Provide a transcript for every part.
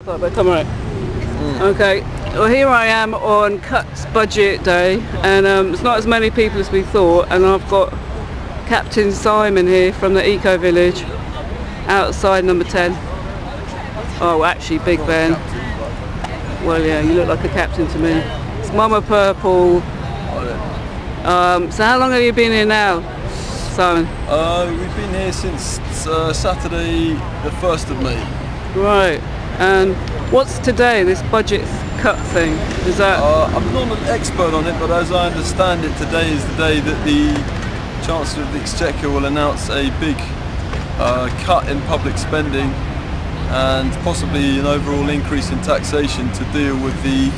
Right, but come right. Okay, well here I am on Cuts Budget Day, and it's not as many people as we thought, and I've got Captain Simon here from the Eco Village outside number 10. Oh, actually Big Ben. Well, yeah, you look like a captain to me. It's Mama Purple. So how long have you been here now, Simon? We've been here since Saturday the 1st of May. Right, and what's today, this budget cut thing? Is that... I'm not an expert on it, but as I understand it, today is the day that the Chancellor of the Exchequer will announce a big cut in public spending and possibly an overall increase in taxation to deal with the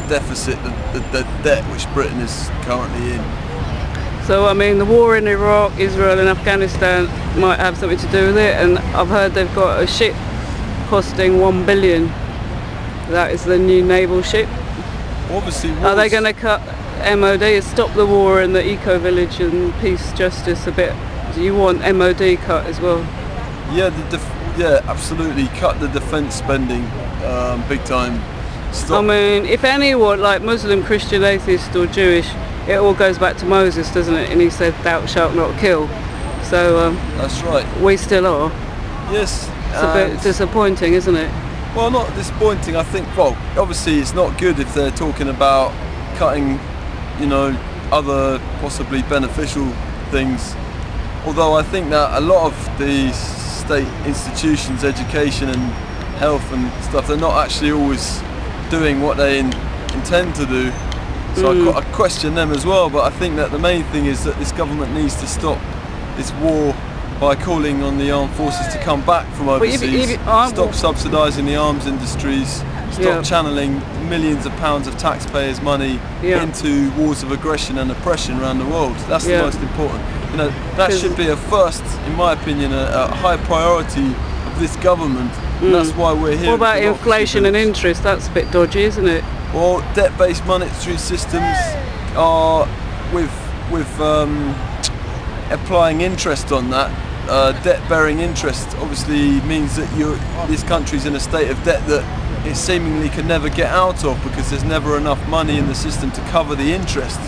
deficit, the debt which Britain is currently in. So I mean, the war in Iraq, Israel and Afghanistan might have something to do with it, and I've heard they've got a ship costing $1 billion. That is the new naval ship. Obviously, are they going to cut MOD, stop the war in the Eco Village and peace, justice a bit? Do you want MOD cut as well? Yeah, yeah, absolutely. Cut the defence spending big time. Stop. I mean, if anyone, like Muslim, Christian, atheist or Jewish, it all goes back to Moses, doesn't it? And he said, "Thou shalt not kill." So that's right. We still are. Yes. It's a bit disappointing, isn't it? Well, not disappointing. I think. Well, obviously, it's not good if they're talking about cutting, you know, other possibly beneficial things. Although I think that a lot of the state institutions, education and health and stuff, they're not actually always doing what they intend to do. So I question them as well, but I think that the main thing is that this government needs to stop this war by calling on the armed forces to come back from overseas, stop subsidising the arms industries, stop channeling millions of pounds of taxpayers' money into wars of aggression and oppression around the world. That's the most important. You know, that should be a first, in my opinion, a high priority of this government. And that's why we're here. What about inflation and interest? That's a bit dodgy, isn't it? Well, debt-based monetary systems are with applying interest on that. Debt-bearing interest obviously means that this country's in a state of debt that it seemingly can never get out of, because there's never enough money in the system to cover the interest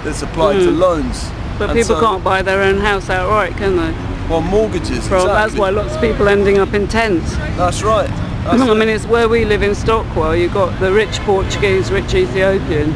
that's applied to loans. But people can't buy their own house outright, can they? Well, mortgages, exactly. That's why lots of people ending up in tents. That's right. I mean, it's where we live in Stockwell. You've got the rich Portuguese, rich Ethiopian,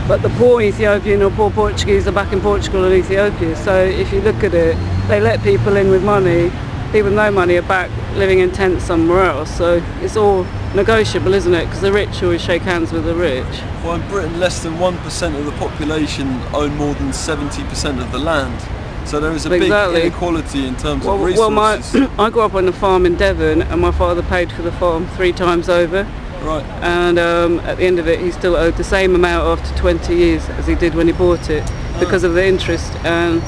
but the poor Ethiopian or poor Portuguese are back in Portugal and Ethiopia. So if you look at it, they let people in with money. People with no money are back living in tents somewhere else. So it's all negotiable, isn't it? Because the rich always shake hands with the rich. Well, in Britain, less than 1% of the population own more than 70% of the land. So there is a big inequality in terms of resources. Well, I grew up on a farm in Devon, and my father paid for the farm 3 times over. Right. And at the end of it, he still owed the same amount after 20 years as he did when he bought it, because of the interest. And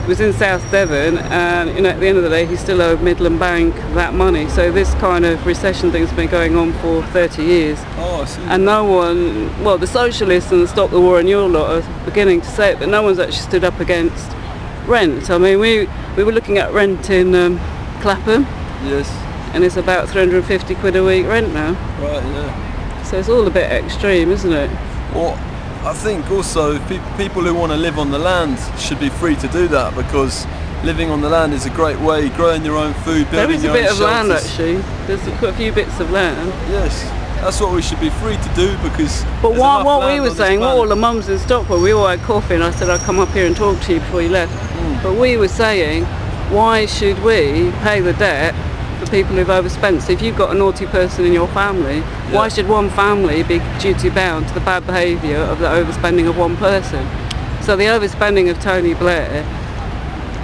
it was in South Devon, and you know, at the end of the day, he still owed Midland Bank that money. So this kind of recession thing's been going on for 30 years. Oh, I see. And no one, well, the socialists and the Stop the War and your lot are beginning to say it, but no one's actually stood up against rent. I mean, we were looking at rent in Clapham. Yes. And it's about 350 quid a week rent now. Right, yeah. So it's all a bit extreme, isn't it? Well, I think also people who want to live on the land should be free to do that, because living on the land is a great way, growing your own food, building your own shelters. There is a bit of land actually. There's quite a few bits of land. Yes. That's what we should be free to do, because. But what we were saying, all the mums in Stockwell, we all had coffee, and I said I'd come up here and talk to you before you left. But we were saying, why should we pay the debt for people who've overspent? So if you've got a naughty person in your family, why should one family be duty bound to the bad behaviour of the overspending of one person? So the overspending of Tony Blair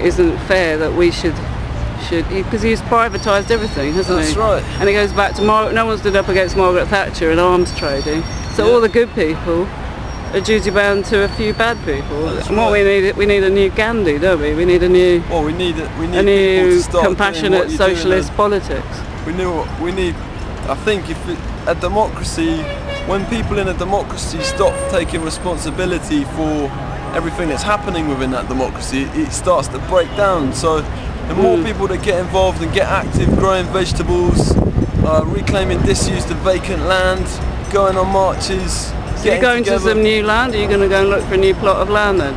isn't fair that we should, because he's privatised everything, hasn't he? That's right. And it goes back to no one stood up against Margaret Thatcher and arms trading. So all the good people are duty bound to a few bad people. That's and what we need a new Gandhi, don't we? We need a new. Well, we need a new compassionate socialist politics. We need. I think if a democracy, when people in a democracy stop taking responsibility for everything that's happening within that democracy, it starts to break down. So the more people that get involved and get active, growing vegetables, reclaiming disused and vacant land, going on marches. So you're going to some new land, or are you going to go and look for a new plot of land then?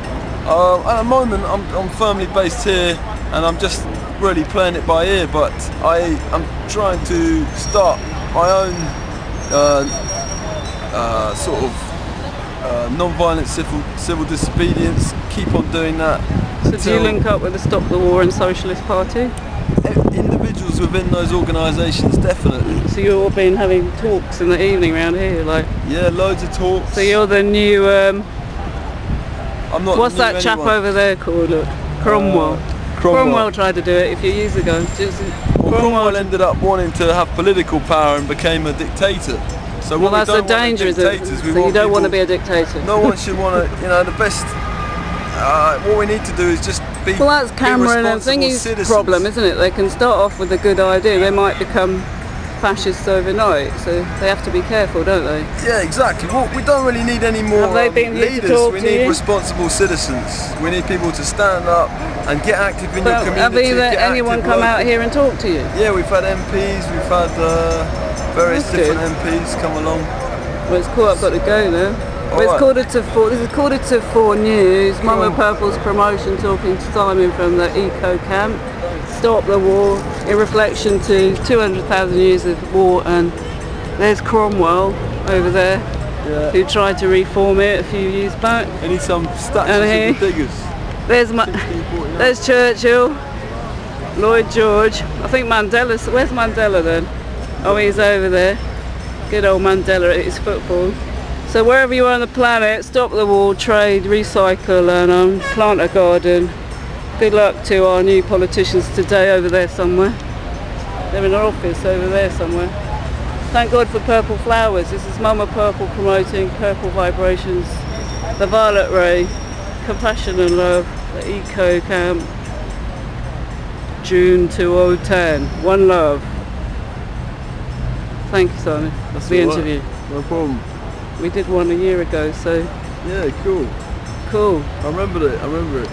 At the moment I'm firmly based here and I'm just really playing it by ear, but I'm trying to start my own sort of non-violent civil disobedience, keep on doing that. So do you link up with the Stop the War and Socialist Party? Individuals within those organisations, definitely. So you've all been having talks in the evening around here, like? Yeah, loads of talks. So you're the new, I'm not what's the new that chap anyone. over there called? Look, Cromwell. Cromwell tried to do it a few years ago. Cromwell ended up wanting to have political power and became a dictator. So well, that's a danger, isn't it? So you don't want to be a dictator. No one should want to, you know, the best, what we need to do is just be well, that's Cameron and Thingy's citizens. problem, isn't it? They can start off with a good idea, they might become fascists overnight, so they have to be careful, don't they? Yeah, exactly. Well, we don't really need any more leaders, we need responsible citizens. We need people to stand up and get active in your community. Have anyone come out here and talk to you? Yeah, we've had MPs, we've had various different MPs come along. Well, it's cool, I've got to go now. Well, it's quarter-to-4. This is quarter-to-4 news. Mama Purple's promotion, talking to Simon from the Eco Camp. Stop the War, in reflection to 200,000 years of war. And there's Cromwell over there, who tried to reform it a few years back. I need some statues of the diggers. There's Churchill, Lloyd George. I think Mandela's. Where's Mandela then? Oh, he's over there. Good old Mandela at his football. So wherever you are on the planet, stop the war, trade, recycle, and plant a garden. Good luck to our new politicians today over there somewhere. They're in our office over there somewhere. Thank God for purple flowers. This is Mama Purple promoting purple vibrations. The Violet Ray, compassion and love, the Eco Camp, June 2010. One love. Thank you, Simon. That's the interview. No problem. We did one a year ago, so... Yeah, cool. Cool. I remember it.